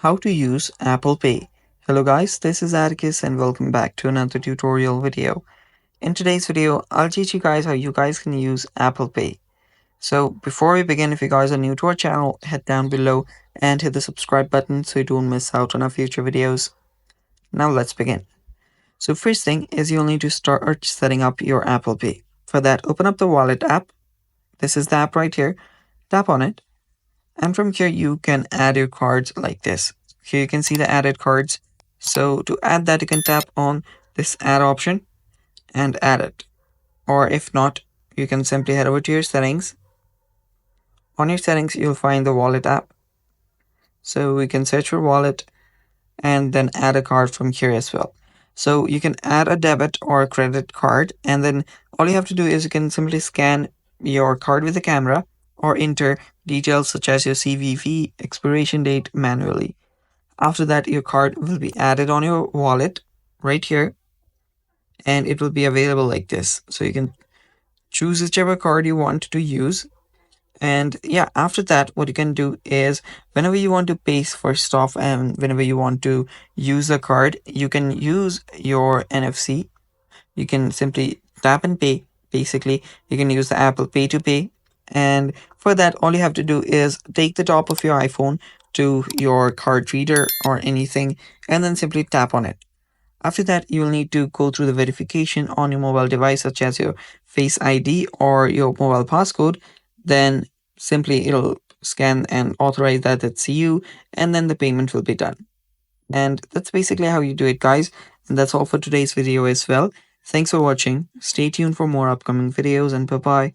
How to use Apple Pay. Hello guys, this is Atticus and welcome back to another tutorial video. In today's video, I'll teach you guys how you guys can use Apple Pay. So before we begin, if you guys are new to our channel, head down below and hit the subscribe button so you don't miss out on our future videos. Now let's begin. So first thing is you'll need to start setting up your Apple Pay. For that, open up the wallet app. This is the app right here. Tap on it. And from here, you can add your cards like this. Here you can see the added cards. So to add that, you can tap on this add option and add it. Or if not, you can simply head over to your settings. On your settings, you'll find the wallet app. So we can search for wallet and then add a card from here as well. So you can add a debit or a credit card, and then all you have to do is you can simply scan your card with the camera or enter details such as your CVV expiration date manually. After that, your card will be added on your wallet right here, and it will be available like this. So you can choose whichever card you want to use. And yeah, after that, what you can do is whenever you want to pay first off and whenever you want to use a card, you can use your NFC. You can simply tap and pay. Basically, you can use the Apple Pay to pay. And for that, all you have to do is take the top of your iPhone to your card reader or anything and then simply tap on it. After that, you'll need to go through the verification on your mobile device, such as your Face ID or your mobile passcode. Then simply it'll scan and authorize that it's you, and then the payment will be done. And that's basically how you do it, guys. And that's all for today's video as well. Thanks for watching. Stay tuned for more upcoming videos, and bye bye.